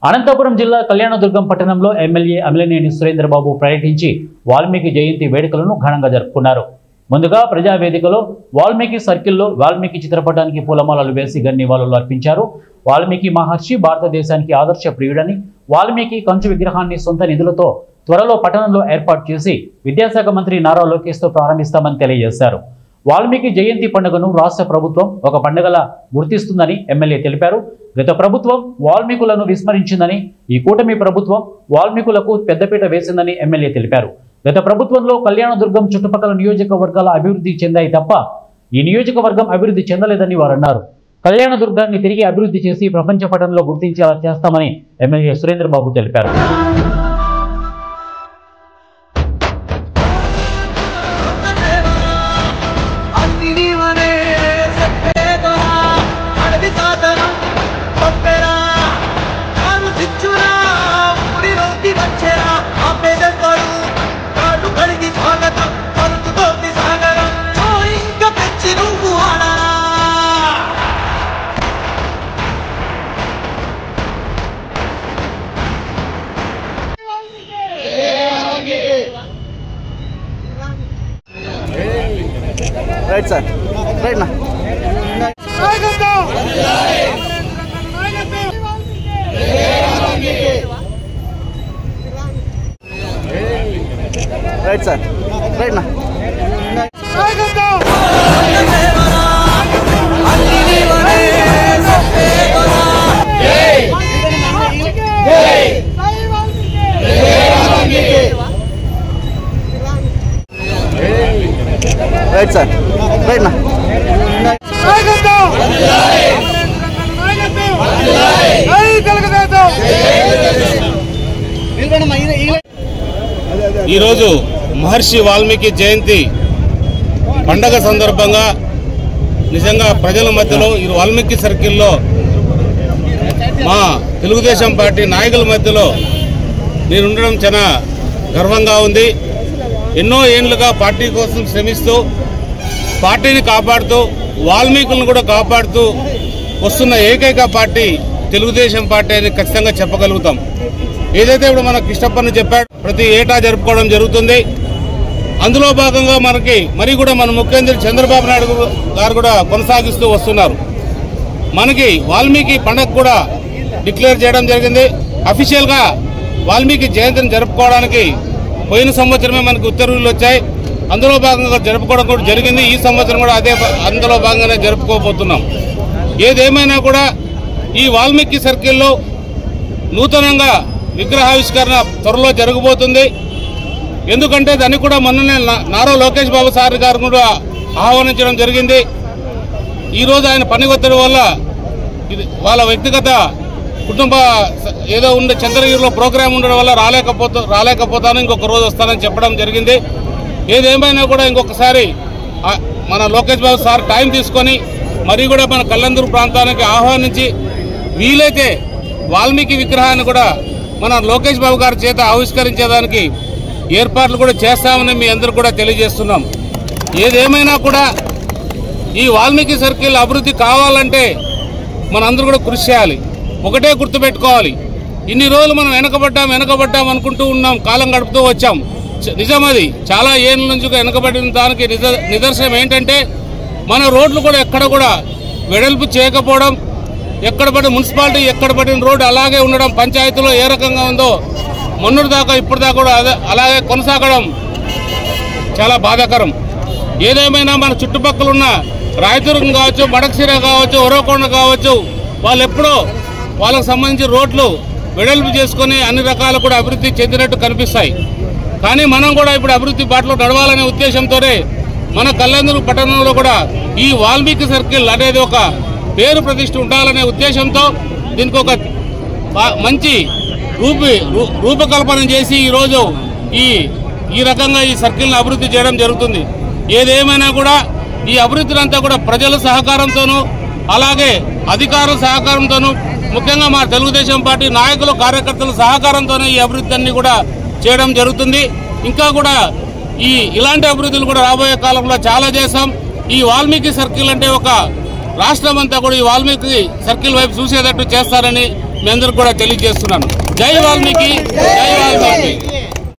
అనంతపురం జిల్లా కళ్యాణదుర్గం పట్టణంలో ఎమ్మెల్యే అమిలినేని సురేంద్రబాబు పర్యటించి వాల్మీకి జయంతి వేడుకలను ఘనంగా జరుపుకున్నారు. ముందుగా ప్రజావేదికలో వాల్మీకి సర్కిల్లో వాల్మీకి చిత్రపటానికి పూలమాలలు వేసి నివాళులు అర్పించారు. వాల్మీకి మహర్షి భారతదేశానికి ఆదర్శ ప్రియుడని, వాల్మీకి కంచు విగ్రహాన్ని సొంత నిధులతో త్వరలో పట్టణంలో ఏర్పాటు చేసి విద్యాశాఖ మంత్రి నారా లోకేష్తో ప్రారంభిస్తామని తెలియజేశారు. వాల్మీకి జయంతి పండుగను రాష్ట్ర ప్రభుత్వం ఒక పండుగలా గుర్తిస్తుందని ఎమ్మెల్యే తెలిపారు. గత ప్రభుత్వం వాల్మీకులను విస్మరించిందని, ఈ కూటమి ప్రభుత్వం వాల్మీకులకు పెద్దపీట వేసిందని ఎమ్మెల్యే తెలిపారు. గత ప్రభుత్వంలో కళ్యాణదుర్గం చుట్టుపక్కల నియోజకవర్గాల అభివృద్ధి చెందాయి తప్ప ఈ నియోజకవర్గం అభివృద్ధి చెందలేదని వారు అన్నారు. కళ్యాణదుర్గాన్ని తిరిగి అభివృద్ధి చేసి ప్రపంచ పటంలో గుర్తించేలా చేస్తామని ఎమ్మెల్యే సురేంద్రబాబు తెలిపారు. Right sir, right now. Right sir, right now. Right sir, right now. ఈరోజు మహర్షి వాల్మీకి జయంతి పండగ సందర్భంగా నిజంగా ప్రజల మధ్యలో ఈ వాల్మీకి సర్కిల్లో మా తెలుగుదేశం పార్టీ నాయకుల మధ్యలో నేను ఉండడం చాలా గర్వంగా ఉంది. ఎన్నో ఏళ్లుగా పార్టీ కోసం శ్రమిస్తూ పార్టీని కాపాడుతూ వాల్మీకులను కూడా కాపాడుతూ వస్తున్న ఏకైక పార్టీ తెలుగుదేశం పార్టీ అని ఖచ్చితంగా చెప్పగలుగుతాం. ఏదైతే ఇప్పుడు మన కృష్ణప్పని చెప్పాడు, ప్రతి ఏటా జరుపుకోవడం జరుగుతుంది. అందులో భాగంగా మరి కూడా మన ముఖ్యమంత్రి చంద్రబాబు నాయుడు గారు కూడా కొనసాగిస్తూ వస్తున్నారు. మనకి వాల్మీకి పండుగ కూడా డిక్లేర్ చేయడం జరిగింది. అఫీషియల్గా వాల్మీకి జయంతిని జరుపుకోవడానికి పోయిన సంవత్సరమే మనకు ఉత్తర్వులు వచ్చాయి. అందులో భాగంగా జరుపుకోవడం కూడా జరిగింది. ఈ సంవత్సరం కూడా అందులో భాగంగానే జరుపుకోబోతున్నాం. ఏదేమైనా కూడా ఈ వాల్మీకి సర్కిల్లో నూతనంగా విగ్రహావిష్కరణ త్వరలో జరగబోతుంది. ఎందుకంటే దాన్ని కూడా మొన్ననే నారా లోకేష్ బాబు సార్ గారు కూడా ఆహ్వానించడం జరిగింది. ఈరోజు ఆయన పని ఒత్తిడి వల్ల వాళ్ళ వ్యక్తిగత కుటుంబ ఏదో ఉండే చంద్రగిరిలో ప్రోగ్రాం ఉండడం వల్ల రాలేకపోతాను, ఇంకొక రోజు వస్తానని చెప్పడం జరిగింది. ఏదేమైనా కూడా ఇంకొకసారి మన లోకేష్ బాబు సార్ టైం తీసుకొని మరి కూడా మన కళ్యాణదుర్గం ప్రాంతానికి ఆహ్వానించి వీలైతే వాల్మీకి విగ్రహాన్ని కూడా మన లోకేష్ బాబు గారి చేత ఆవిష్కరించేదానికి ఏర్పాట్లు కూడా చేస్తామని మీ అందరూ కూడా తెలియజేస్తున్నాం. ఏదేమైనా కూడా ఈ వాల్మీకి సర్కిల్ అభివృద్ధి కావాలంటే మనందరూ కూడా కృషి చేయాలి. ఒకటే గుర్తుపెట్టుకోవాలి, ఇన్ని రోజులు మనం వెనకబడ్డాం అనుకుంటూ ఉన్నాం, కాలం గడుపుతూ వచ్చాం. నిజం అది. చాలా ఏళ్ళ నుంచి వెనకబడిన దానికి నిదర్శనం ఏంటంటే మన రోడ్లు కూడా ఎక్కడ కూడా వెడల్పు చేయకపోవడం, ఎక్కడ పడిన మున్సిపాలిటీ ఎక్కడ పడిన రోడ్డు అలాగే ఉండడం, పంచాయతీలో ఏ రకంగా ఉందో మొన్నటి దాకా ఇప్పుడు దాకా కూడా అలాగే కొనసాగడం చాలా బాధాకరం. ఏదేమైనా మన చుట్టుపక్కల ఉన్న రాయదుర్గం కావచ్చు, మడకశిర కావచ్చు, ఒరవకొండ కావచ్చు, వాళ్ళు ఎప్పుడో వాళ్ళకు సంబంధించి రోడ్లు వెడల్పు చేసుకుని అన్ని రకాలు కూడా అభివృద్ధి చెందినట్టు కనిపిస్తాయి. కానీ మనం కూడా ఇప్పుడు అభివృద్ధి బాటలో నడవాలనే ఉద్దేశంతోనే మన కళ్యాణదుర్గం పట్టణంలో కూడా ఈ వాల్మీకి సర్కిల్ అనేది ఒక పేరు ప్రతిష్ఠ ఉండాలనే ఉద్దేశంతో దీనికి ఒక మంచి రూపకల్పన చేసి ఈరోజు ఈ రకంగా ఈ సర్కిల్ని అభివృద్ధి చేయడం జరుగుతుంది. ఏదేమైనా కూడా ఈ అభివృద్ధిని అంతా కూడా ప్రజల సహకారంతోనూ అలాగే అధికారుల సహకారంతోనూ ముఖ్యంగా మా తెలుగుదేశం పార్టీ నాయకులు కార్యకర్తల సహకారంతోనే ఈ అభివృద్ధి అన్ని కూడా చేయడం జరుగుతుంది. ఇంకా కూడా ఇలాంటి అభివృద్ధులు కూడా రాబోయే కాలంలో చాలా చేస్తాం. ఈ వాల్మీకి సర్కిల్ అంటే ఒక రాష్ట్రం అంతా కూడా ఈ వాల్మీకి సర్కిల్ వైపు చూసేటట్టు చేస్తారని మీ అందరికి కూడా తెలియజేస్తున్నాను. జై వాల్మీకి, జై